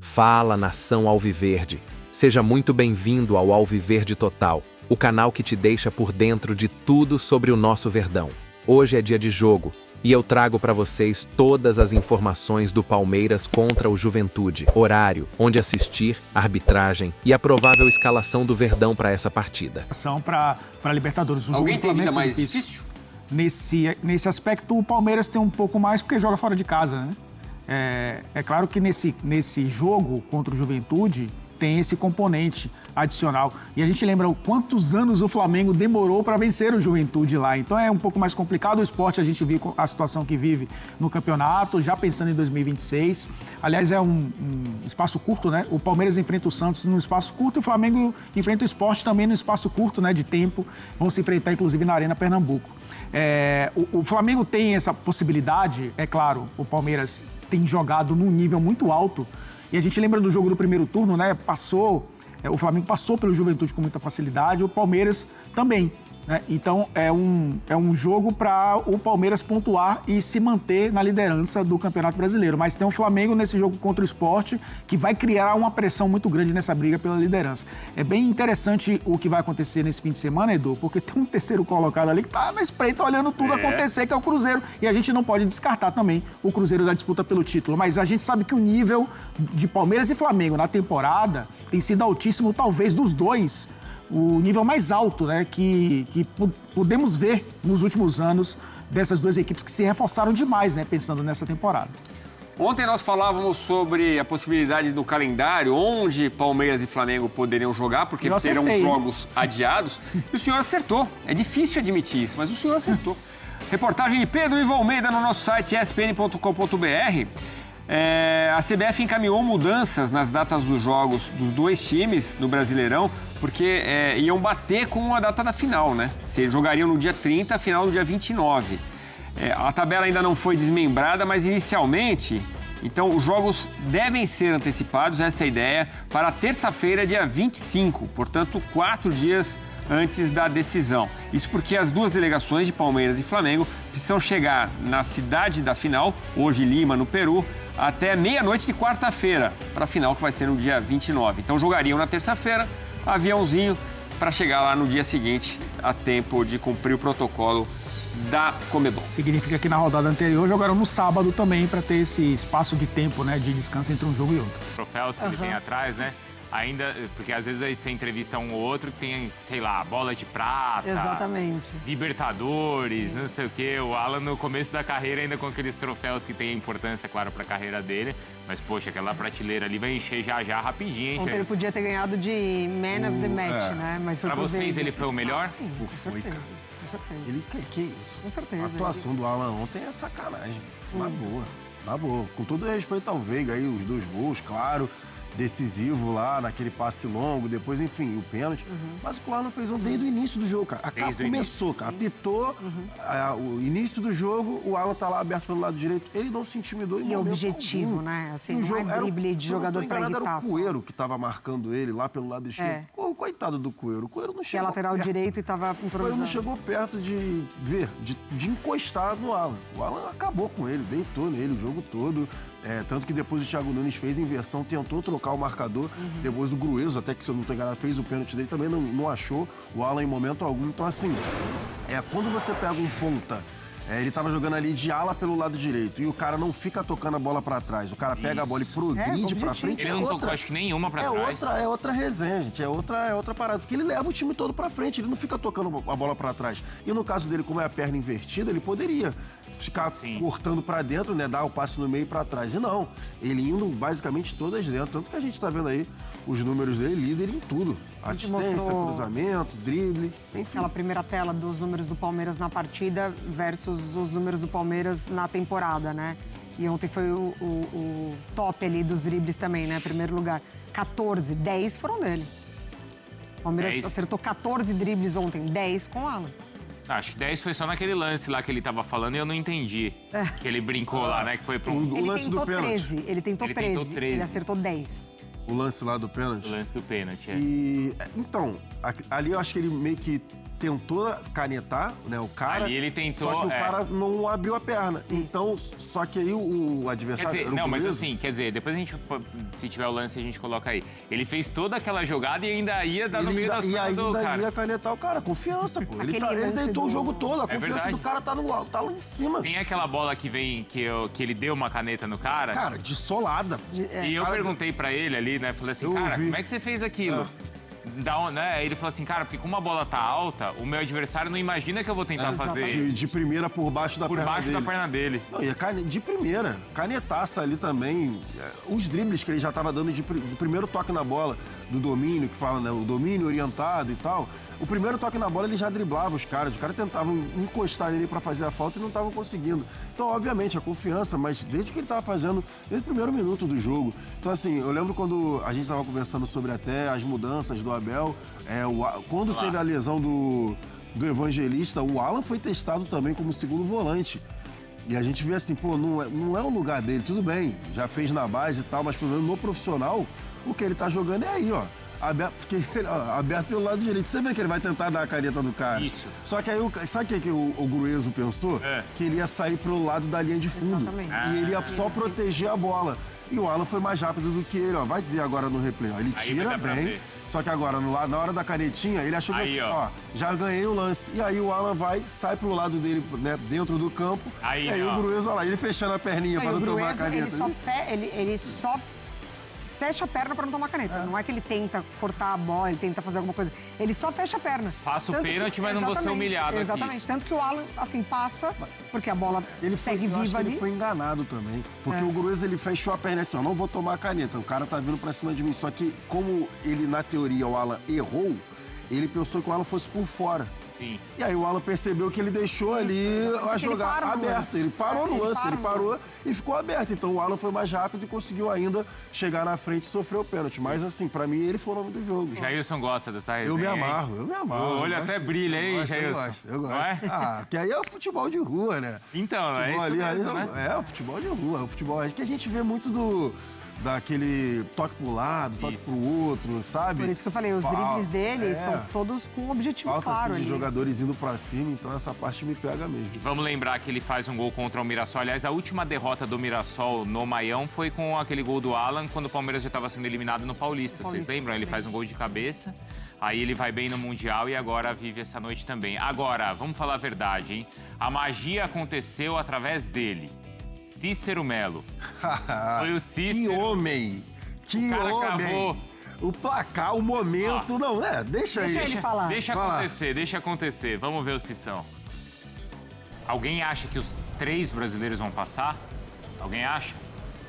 Fala, nação Alviverde! Seja muito bem-vindo ao Alviverde Total, o canal que te deixa por dentro de tudo sobre o nosso Verdão. Hoje é dia de jogo e eu trago para vocês todas as informações do Palmeiras contra o Juventude, horário, onde assistir, arbitragem e a provável escalação do Verdão para essa partida. Para Libertadores. Alguém tem vida mais difícil? Nesse aspecto, o Palmeiras tem um pouco mais porque joga fora de casa, né? É claro que nesse jogo contra o Juventude tem esse componente adicional. E a gente lembra quantos anos o Flamengo demorou para vencer o Juventude lá. Então é um pouco mais complicado. O esporte, a gente viu a situação que vive no campeonato, já pensando em 2026. Aliás, é um espaço curto, né? O Palmeiras enfrenta o Santos num espaço curto e o Flamengo enfrenta o esporte também num espaço curto, né, de tempo. Vão se enfrentar, inclusive, na Arena Pernambuco. O Flamengo tem essa possibilidade, é claro, o Palmeiras tem jogado num nível muito alto. E a gente lembra do jogo do primeiro turno, né? O Flamengo passou pelo Juventude com muita facilidade, o Palmeiras também, né? Então é um jogo para o Palmeiras pontuar e se manter na liderança do Campeonato Brasileiro. Mas tem o Flamengo nesse jogo contra o Sport que vai criar uma pressão muito grande nessa briga pela liderança. É bem interessante o que vai acontecer nesse fim de semana, Edu, porque tem um terceiro colocado ali que está na espreita olhando tudo acontecer, que é o Cruzeiro. E a gente não pode descartar também o Cruzeiro da disputa pelo título. Mas a gente sabe que o nível de Palmeiras e Flamengo na temporada tem sido altíssimo, talvez dos dois, o nível mais alto, né, que podemos ver nos últimos anos dessas duas equipes que se reforçaram demais, né, pensando nessa temporada. Ontem nós falávamos sobre a possibilidade do calendário, onde Palmeiras e Flamengo poderiam jogar, porque terão jogos adiados. E o senhor acertou. É difícil admitir isso, mas o senhor acertou. Reportagem de Pedro Ivo Almeida no nosso site espn.com.br. A CBF encaminhou mudanças nas datas dos jogos dos dois times no Brasileirão, porque iam bater com a data da final, né? Se jogariam no dia 30, a final no dia 29. A tabela ainda não foi desmembrada, mas inicialmente, então os jogos devem ser antecipados, essa é a ideia, para terça-feira, dia 25, portanto 4 dias antes da decisão. Isso porque as duas delegações de Palmeiras e Flamengo precisam chegar na cidade da final, hoje Lima, no Peru, até meia-noite de quarta-feira, para a final que vai ser no dia 29. Então jogariam na terça-feira, aviãozinho, para chegar lá no dia seguinte, a tempo de cumprir o protocolo da Conmebol. Significa que na rodada anterior jogaram no sábado também, para ter esse espaço de tempo, né, de descanso entre um jogo e outro. Troféus que ele tem atrás, né? Ainda, porque às vezes aí você entrevista um ou outro que tem, sei lá, bola de prata. Exatamente. Libertadores, não sei o quê. O Alan, no começo da carreira, ainda com aqueles troféus que tem importância, claro, pra carreira dele. Mas, poxa, aquela prateleira ali vai encher já rapidinho, hein, Ontem ele podia ter ganhado de Man of the Match, né? Mas foi pra vocês, ele foi o melhor? Sim, com certeza. Com certeza. Ele, que isso? Com certeza. A atuação do Alan ontem é sacanagem. Na boa. Com todo respeito ao Veiga aí, os 2 gols, claro. Decisivo lá, naquele passe longo, depois, enfim, o pênalti. Mas o Alan fez desde o início do jogo, cara. Começou, cara. Apitou o início do jogo, o Alan tá lá aberto pelo lado direito. Ele não se intimidou em momento objetivo, algum. né? Assim, não é drible de jogador pra irritar. Era o Coelho que tava marcando ele lá pelo lado esquerdo. Coitado do Coelho. O Coelho não chegou. Que é lateral direito e tava improvisando. O Coelho não chegou perto de encostar no Alan. O Alan acabou com ele, deitou nele o jogo todo. Tanto que depois o Thiago Nunes fez inversão, tentou trocar o marcador. Depois o Gruezo, até que se eu não estou enganado, fez o pênalti dele, também não achou o Alan em momento algum. Então, assim, quando você pega um ponta, ele estava jogando ali de ala pelo lado direito e o cara não fica tocando a bola para trás. O cara pega a bola e progride para frente. Ele não tocou, acho que nenhuma para trás. É outra resenha, gente. É outra parada. Porque ele leva o time todo para frente, ele não fica tocando a bola para trás. E no caso dele, como é a perna invertida, ele poderia ficar cortando para dentro, né? Dar o passe no meio e para trás. E não. Ele indo basicamente todas dentro. Tanto que a gente tá vendo aí os números dele, líder em tudo. Assistência, cruzamento, drible, enfim. Aquela primeira tela dos números do Palmeiras na partida versus os números do Palmeiras na temporada, né? E ontem foi o top ali dos dribles também, né? Primeiro lugar. 14, 10 foram dele. O Palmeiras acertou 14 dribles ontem, 10 com o Alan. Acho que 10 foi só naquele lance lá que ele tava falando e eu não entendi. Que ele brincou lá, né? Que foi pro... O lance do pênalti. 13, ele tentou 13, ele acertou 10. O lance lá do pênalti? O lance do pênalti, E, então, ali eu acho que ele meio que tentou canetar, né, o cara. Ali ele tentou, só que o cara não abriu a perna. Então, só que aí o adversário... Quer dizer, não, mas assim, depois a gente, se tiver o lance, a gente coloca aí. Ele fez toda aquela jogada e ainda ia dar no meio das pernas do cara. E ainda ia canetar o cara. Confiança, pô. Ele deitou o jogo todo. A confiança do cara tá lá em cima. Tem aquela bola que vem, que ele deu uma caneta no cara. Cara, de solada. E eu perguntei pra ele ali, né? Falei assim, cara, como é que você fez aquilo? Né? Ele falou assim, cara, porque como a bola tá alta, o meu adversário não imagina que eu vou tentar fazer... De primeira por baixo da perna dele. Não, e de primeira. Canetaça ali também. Os dribles que ele já tava dando do primeiro toque na bola, do domínio, que fala, né? O domínio orientado e tal. O primeiro toque na bola, ele já driblava os caras. Os caras tentavam encostar nele pra fazer a falta e não estavam conseguindo. Então, obviamente, a confiança, mas desde que ele tava fazendo, desde o primeiro minuto do jogo. Então, assim, eu lembro quando a gente tava conversando sobre até as mudanças do Abel, quando teve a lesão do Evangelista, o Alan foi testado também como segundo volante. E a gente vê assim, pô, não é o lugar dele. Tudo bem, já fez na base e tal, mas pelo menos no profissional, o que ele tá jogando é aí, ó. Aberto pelo lado direito. Você vê que ele vai tentar dar a caneta do cara. Isso. Só que aí, sabe o que o Gruezo pensou? Que ele ia sair pro lado da linha de fundo. Exatamente. E ele ia só proteger a bola. E o Alan foi mais rápido do que ele, ó. Vai ver agora no replay, ó. Ele tira bem. Só que agora, na hora da canetinha, ele achou que, ó, já ganhei o lance. E aí o Alan sai pro lado dele, né, dentro do campo. Aí o Gruezo, olha lá, ele fechando a perninha pra não tomar a caneta. Ele só fecha a perna pra não tomar caneta. Não é que ele tenta cortar a bola, ele tenta fazer alguma coisa. Ele só fecha a perna. Faço o pênalti, mas não vou ser humilhado aqui. Exatamente. Tanto que o Alan, assim, passa, porque a bola segue viva ali. Ele foi enganado também. Porque o Gruezo, ele fechou a perna assim, ó, não vou tomar a caneta. O cara tá vindo pra cima de mim. Só que, como ele, na teoria, o Alan errou, ele pensou que o Alan fosse por fora. Sim. E aí o Alan percebeu que ele deixou ali a jogada aberta. Ele parou no lance, ele parou e ficou aberto. Então o Alan foi mais rápido e conseguiu ainda chegar na frente e sofrer o pênalti. Mas assim, pra mim ele foi o nome do jogo. Jailson gosta dessa resenha. Eu me amarro. O olho até brilha, hein, Jailson? Eu gosto. Não é? Que aí é o futebol de rua, né? Então, é isso mesmo, né? É, o futebol de rua. O futebol que a gente vê muito daquele toque pro lado, toque pro outro, sabe? Por isso que eu falei, os dribles dele são todos com um objetivo claro. Assim, de jogadores indo pra cima, então essa parte me pega mesmo. E vamos lembrar que ele faz um gol contra o Mirassol. Aliás, a última derrota do Mirassol no Maião foi com aquele gol do Alan, quando o Palmeiras já estava sendo eliminado no Paulista. Vocês lembram? Ele faz um gol de cabeça, aí ele vai bem no Mundial e agora vive essa noite também. Agora, vamos falar a verdade, hein? A magia aconteceu através dele. Cícero Melo. Foi o Cícero. Que homem! Que homem! Cravou. O placar, o momento, não, né? Deixa ele falar. Deixa acontecer. Vamos ver o Cissão. Alguém acha que os 3 brasileiros vão passar? Alguém acha?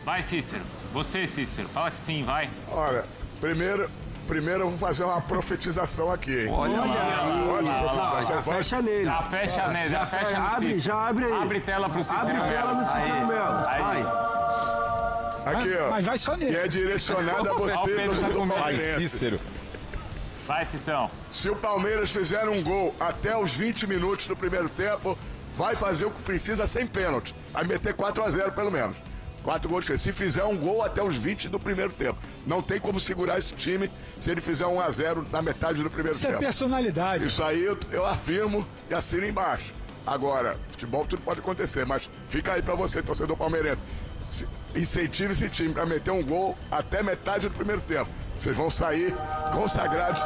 Vai, Cícero. Você, Cícero. Fala que sim, vai. Olha, primeiro eu vou fazer uma profetização aqui. Olha lá. Já fecha nele. Já fecha nele, já fecha no Cícero. Já abre aí. Abre tela pro Cícero Melo. Abre tela no Cícero Melo. Vai. Aqui, ó. Mas vai só nele. E é direcionado a você, torcedor palmeirense. Cícero. Vai, Cissão. Se o Palmeiras fizer um gol até os 20 minutos do primeiro tempo, vai fazer o que precisa sem pênalti. Vai meter 4-0 pelo menos. 4 gols. Se fizer um gol até os 20 do primeiro tempo. Não tem como segurar esse time se ele fizer 1-0 na metade do primeiro tempo. Isso é personalidade. Isso aí eu afirmo e assino embaixo. Agora, futebol tudo pode acontecer, mas fica aí pra você, torcedor palmeirense. Incentive esse time pra meter um gol até metade do primeiro tempo. Vocês vão sair consagrados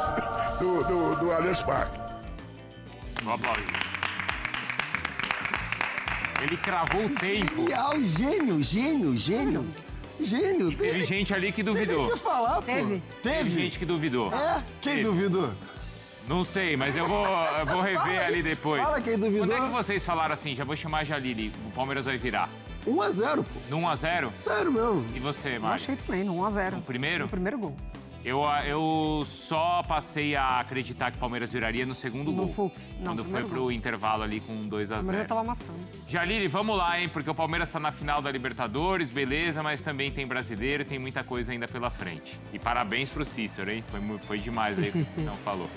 do Allianz Parque. Vou aplaudir. Ele cravou o tempo. Gênio. Teve gente ali que duvidou. Tem que falar, pô. Teve gente que duvidou. Quem duvidou? Não sei, mas eu vou rever ali depois. Fala quem duvidou. Quando é que vocês falaram assim, já vou chamar a Jalili, o Palmeiras vai virar? 1-0, pô. No 1-0? Sério mesmo. E você, Eu Mari? achei também, no 1-0. No primeiro? No primeiro gol. Eu só passei a acreditar que o Palmeiras viraria no segundo gol. No Fux. Não, quando foi pro intervalo ali com 2-0. O Palmeiras tava amassando. Jalili, vamos lá, hein? Porque o Palmeiras tá na final da Libertadores, beleza, mas também tem brasileiro e tem muita coisa ainda pela frente. E parabéns pro Cícero, hein? Foi demais aí o que o Cícero falou.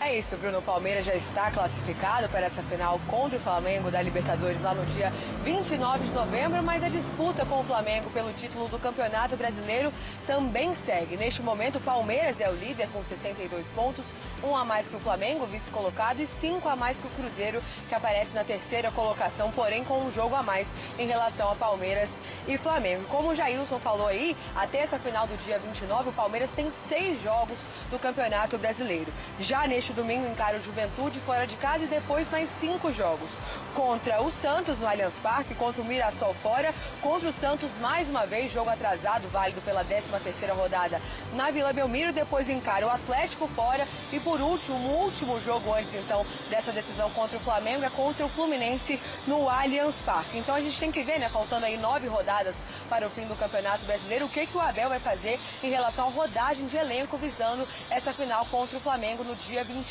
É isso, Bruno. O Palmeiras já está classificado para essa final contra o Flamengo da Libertadores lá no dia 29 de novembro, mas a disputa com o Flamengo pelo título do Campeonato Brasileiro também segue. Neste momento, o Palmeiras é o líder com 62 pontos, 1 a mais que o Flamengo, vice-colocado, e 5 a mais que o Cruzeiro, que aparece na terceira colocação, porém com um jogo a mais em relação a Palmeiras e Flamengo. Como o Jailson falou aí, até essa final do dia 29, o Palmeiras tem 6 jogos do Campeonato Brasileiro. Já neste domingo encara o Juventude fora de casa e depois mais 5 jogos. Contra o Santos no Allianz Parque, contra o Mirassol fora, contra o Santos mais uma vez, jogo atrasado, válido pela 13ª rodada na Vila Belmiro, depois encara o Atlético fora e por último, o último jogo antes então dessa decisão contra o Flamengo é contra o Fluminense no Allianz Parque. Então a gente tem que ver, né, faltando aí 9 rodadas para o fim do Campeonato Brasileiro, o que o Abel vai fazer em relação à rodagem de elenco visando essa final contra o Flamengo no dia 29.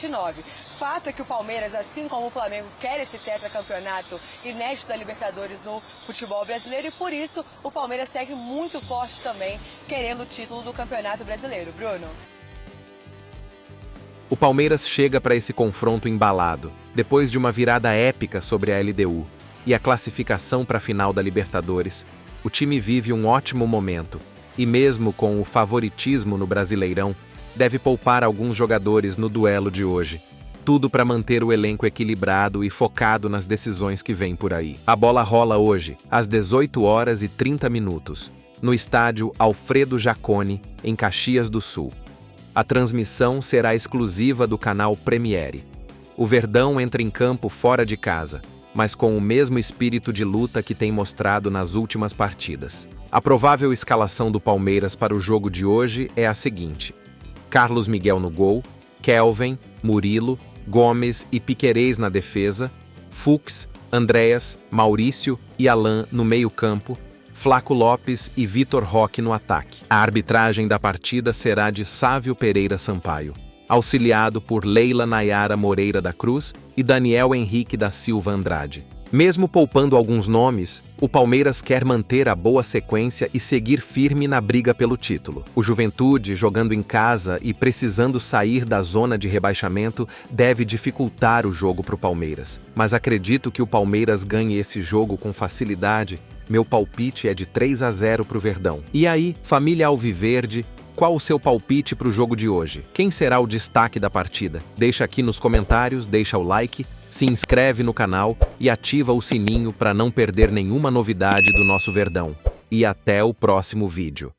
Fato é que o Palmeiras, assim como o Flamengo, quer esse tetracampeonato inédito da Libertadores no futebol brasileiro e por isso o Palmeiras segue muito forte também, querendo o título do Campeonato Brasileiro. Bruno? O Palmeiras chega para esse confronto embalado, depois de uma virada épica sobre a LDU e a classificação para a final da Libertadores. O time vive um ótimo momento e mesmo com o favoritismo no Brasileirão, deve poupar alguns jogadores no duelo de hoje. Tudo para manter o elenco equilibrado e focado nas decisões que vêm por aí. A bola rola hoje, às 18h30, no estádio Alfredo Jaconi, em Caxias do Sul. A transmissão será exclusiva do canal Premiere. O Verdão entra em campo fora de casa, mas com o mesmo espírito de luta que tem mostrado nas últimas partidas. A provável escalação do Palmeiras para o jogo de hoje é a seguinte: Carlos Miguel no gol, Kelvin, Murilo, Gomes e Piquerez na defesa, Fux, Andréas, Maurício e Alan no meio-campo, Flaco Lopes e Vitor Roque no ataque. A arbitragem da partida será de Sávio Pereira Sampaio, auxiliado por Leila Nayara Moreira da Cruz e Daniel Henrique da Silva Andrade. Mesmo poupando alguns nomes, o Palmeiras quer manter a boa sequência e seguir firme na briga pelo título. O Juventude, jogando em casa e precisando sair da zona de rebaixamento, deve dificultar o jogo para o Palmeiras. Mas acredito que o Palmeiras ganhe esse jogo com facilidade. Meu palpite é de 3-0 para o Verdão. E aí, família Alviverde, qual o seu palpite para o jogo de hoje? Quem será o destaque da partida? Deixa aqui nos comentários, deixa o like, se inscreve no canal e ativa o sininho para não perder nenhuma novidade do nosso Verdão. E até o próximo vídeo.